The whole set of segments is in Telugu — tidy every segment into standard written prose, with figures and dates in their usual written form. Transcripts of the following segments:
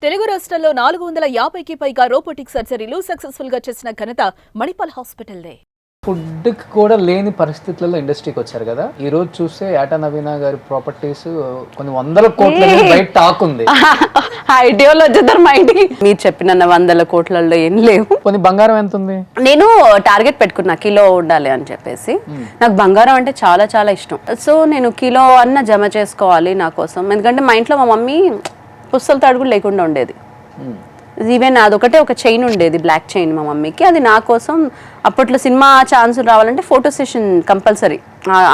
తెలుగు రాష్ట్రాల్లో 450కి పైగా రోబోటిక్ సర్జరీలు సక్సెస్ఫుల్ గా చేసిన ఘనత మణిపాల్ హాస్పిటల్దే. ఫుడ్ కూడా లేని పరిస్థితుల్లో ఇండస్ట్రీకి వచ్చారు కదా. ఈ రోజు చూస్తే ఏటా నవీన గారి ప్రాపర్టీస్ కొన్ని వందల కోట్ల బయట టాక్ ఉంది. ఐడియాలజీ మీరు చెప్పిన 100 కోట్లలో ఏం లేవు. కొన్ని బంగారం ఎంత ఉంది? నేను టార్గెట్ పెట్టుకున్నా కిలో ఉండాలి అని చెప్పేసి. నాకు బంగారం అంటే చాలా చాలా ఇష్టం. సో నేను కిలో అన్న జమ చేసుకోవాలి నా కోసం. ఎందుకంటే మా ఇంట్లో మా మమ్మీ పుస్తల తాడు లేకుండా ఉండేది. ఈవెన్ అదొకటే ఒక చైన్ ఉండేది, బ్లాక్ చైన్ మా మమ్మీకి. అది నా కోసం అప్పట్లో సినిమా ఛాన్సులు రావాలంటే ఫోటో సెషన్ కంపల్సరీ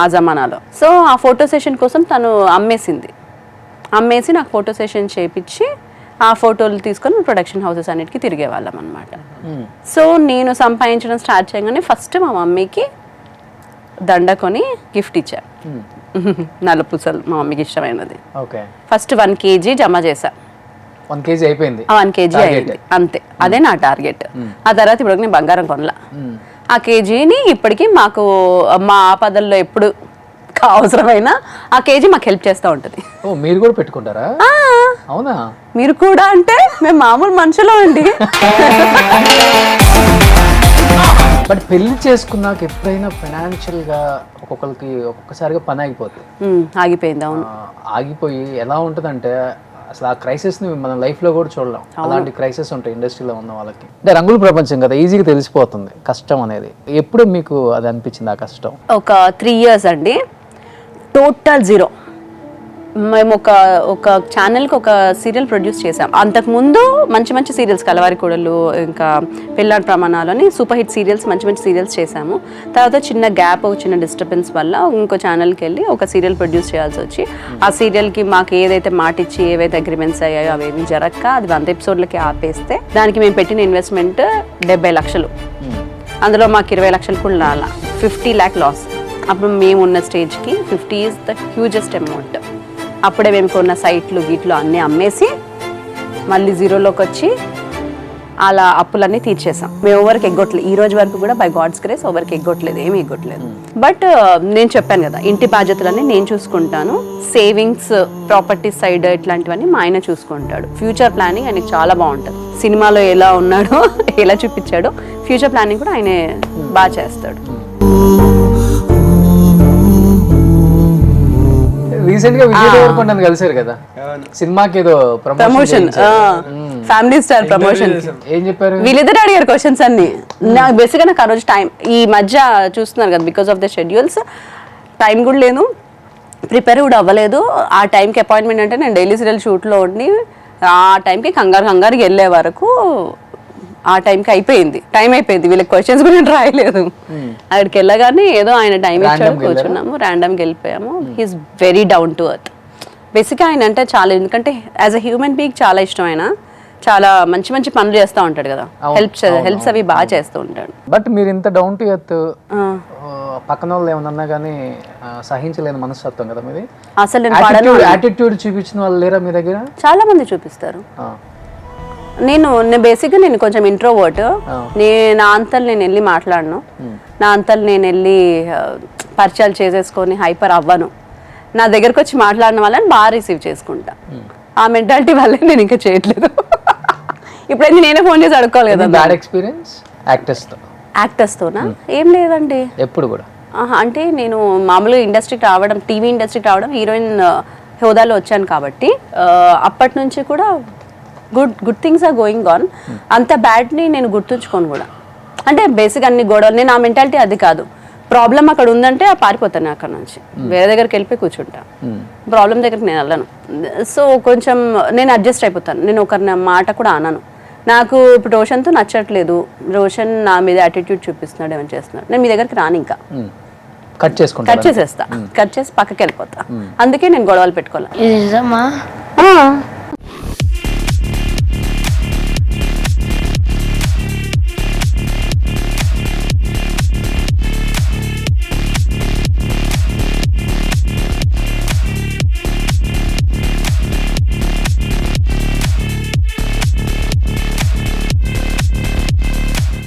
ఆ జమానాలో. సో ఆ ఫోటో సెషన్ కోసం తను అమ్మేసి నాకు ఫోటో సెషన్ చేయించి ఆ ఫోటోలు తీసుకొని ప్రొడక్షన్ హౌసెస్ అన్నిటికీ తిరిగేవాళ్ళం అనమాట. సో నేను సంపాదించడం స్టార్ట్ చేయగానే ఫస్ట్ మా మమ్మీకి దండ కొని గిఫ్ట్ ఇచ్చా. నలుపుసలు మా మమ్మీకి ఇష్టమైనది. ఫస్ట్ 1 kg జమ చేశా. 1 kg అయిపోయింది. 1 kg అయింది అంతే. అదే నా టార్గెట్. ఆ తర్వాత ఇప్పుడు నేను బంగారం కొనలా. ఆ కేజీని ఇప్పటికీ మాకు మా ఆపదల్లో ఎప్పుడు అవసరమైన ఆ కేజీ మాకు హెల్ప్ చేస్తూ ఉంటుంది. మీరు కూడా పెట్టుకుంటారా? అవునా? మీరు కూడా అంటే మేము మామూలు మనుషులు అండి. బట్ పెళ్లి చేసుకున్నాక ఎప్పుడైనా ఫైనాన్షియల్ గా ఒక్కొక్కసారిగా పని ఆగిపోయింది. అవును, ఆగిపోయి ఎలా ఉంటుందంటే అసలు ఆ క్రైసిస్ ని మన లైఫ్ లో కూడా చూడలేం. అలాంటి క్రైసిస్ ఉంటాయి ఇండస్ట్రీలో ఉన్న వాళ్ళకి. అంటే రంగుల ప్రపంచం కదా, ఈజీగా తెలిసిపోతుంది కష్టం అనేది. ఎప్పుడు మీకు అది అనిపించింది ఆ కష్టం? ఒక 3 years అండి, టోటల్ జీరో. మేము ఒక ఛానల్కి ఒక సీరియల్ ప్రొడ్యూస్ చేసాం. అంతకుముందు మంచి సీరియల్స్, కలవారి కూడలు, ఇంకా పెళ్ళాడి ప్రమాణాలు అని సూపర్ హిట్ సీరియల్స్, మంచి సీరియల్స్ చేసాము. తర్వాత చిన్న గ్యాప్, చిన్న డిస్టర్బెన్స్ వల్ల ఇంకో ఛానల్కి వెళ్ళి ఒక సీరియల్ ప్రొడ్యూస్ చేయాల్సి వచ్చి, ఆ సీరియల్కి మాకు ఏదైతే మాట ఇచ్చి ఏవైతే అగ్రిమెంట్స్ అయ్యాయో అవేమి జరగక అది 100 episodeలకి ఆపేస్తే దానికి మేము పెట్టిన ఇన్వెస్ట్మెంట్ 70 లక్షలు. అందులో మాకు 20 లక్షలు కూడా రాలా, 50 lakh లాస్. అప్పుడు మేము ఉన్న స్టేజ్కి 50 is the hugest amount. అప్పుడే మేము కొన్న సైట్లు గీట్లు అన్నీ అమ్మేసి మళ్ళీ జీరోలోకి వచ్చి అలా అప్పులన్నీ తీర్చేసాం. మేము ఎవరికి ఎగ్గొట్టలేదు ఈ రోజు వరకు కూడా. బై గాడ్స్ గ్రేస్ ఎవరికి ఎగ్గొట్టలేదు, ఏమి ఎగ్గొట్టలేదు. బట్ నేను చెప్పాను కదా, ఇంటి బాధ్యతలన్నీ నేను చూసుకుంటాను. సేవింగ్స్, ప్రాపర్టీ సైడ్ ఇట్లాంటివన్నీ మా ఆయన చూసుకుంటాడు. ఫ్యూచర్ ప్లానింగ్ ఆయనకి చాలా బాగుంటుంది. సినిమాలో ఎలా ఉన్నాడో, ఎలా చూపించాడో, ఫ్యూచర్ ప్లానింగ్ కూడా ఆయనే బాగా చేస్తాడు. రీసెంట్ గా విజయ్ దేవరకొండని కలిసారు కదా, సినిమాకి ఏదో ప్రమోషన్, ఫ్యామిలీ స్టార్ ప్రమోషన్. ఏం చెప్పారు? వీళ్ళిద్దరు అడిగారు క్వశ్చన్స్ అన్ని. నాకు బేసిక్గా నాకు ఆ రోజు టైం, ఈ మధ్య చూస్తున్నారు కదా, because of the schedules time కూడా లేదు, ప్రిపేర్ కూడా అవ్వలేదు. ఆ టైంకి అపాయింట్మెంట్ అంటే నేను డైలీ సీరియల్ షూట్లో ఉండి ఆ టైంకి కంగారుకి వెళ్ళే వరకు ఆ టైంకి టైం అయిపోయింది. వీళ్ళకి క్వశ్చన్స్ కూడా నేను రాయలేదు. అక్కడికి వెళ్ళగానే ఏదో ఆయన టైం ఇచ్చాడు, కూర్చున్నాము, ర్యాండమ్గా వెళ్ళిపోయాము. He is very down to earth. బేసిక్గా ఆయన అంటే చాలా, ఎందుకంటే యాజ్ అ హ్యూమన్ బీయింగ్ చాలా ఇష్టం. ఆయన చాలా మంచి పనులు చేస్తూ ఉంటాడు కదా, హెల్ప్స్ అవి బాగా చేస్తూ ఉంటాడు. బట్ మీరు ఇంత డౌన్ టు ఎర్త్, పక్కన వాళ్ళు ఏమన్నా కానీ సహించలేని మనస్తత్వం కదా మీది. అసలు యాటిట్యూడ్ చూపించిన వాళ్ళు లేరా మీ దగ్గర? చాలా మంది చూపిస్తారు. నేను బేసిక్గా నేను కొంచెం ఇంట్రోవర్ట్. నా అంతలు నేను వెళ్ళి మాట్లాడను, నా అంతలు నేను వెళ్ళి పరిచయాలు చేసేసుకొని హైపర్ అవ్వను. నా దగ్గరకు వచ్చి మాట్లాడిన వాళ్ళని బాగా రిసీవ్ చేసుకుంటా. ఆ మెంటాలిటీ వల్లే నేను ఇంకా చేయట్లేదు. ఇప్పుడైతే నేనే ఫోన్ చేసి అడుక్కోవాలి కదా. బ్యాడ్ ఎక్స్పీరియన్స్ యాక్టర్స్తోనా? ఏం లేదండి ఎప్పుడు కూడా. అంటే నేను మామూలుగా ఇండస్ట్రీకి రావడం, టీవీ ఇండస్ట్రీకి రావడం, హీరోయిన్ హోదాలో వచ్చాను కాబట్టి అప్పటి నుంచి కూడా good things are going on. అంత బ్యాడ్ని నేను గుర్తుంచుకోను కూడా. అంటే బేసిక్ అన్ని గొడవలు, నేను ఆ మెంటాలిటీ అది కాదు. ప్రాబ్లం అక్కడ ఉందంటే పారిపోతాను అక్కడ నుంచి, వేరే దగ్గరికి వెళ్ళిపోయి కూర్చుంటా. ప్రాబ్లం దగ్గరికి నేను వెళ్ళను. సో కొంచెం నేను అడ్జస్ట్ అయిపోతాను. నేను ఒకరిని మాట కూడా అనను. నాకు ఇప్పుడు రోషన్తో నచ్చట్లేదు, రోషన్ నా మీద యాటిట్యూడ్ చూపిస్తున్నాడు, ఏమైనా చేస్తున్నాడు, నేను మీ దగ్గరికి రాను, ఇంకా కట్ చేసేస్తా, కట్ చేసి పక్కకి వెళ్ళిపోతా. అందుకే నేను గొడవలు పెట్టుకోవాలి.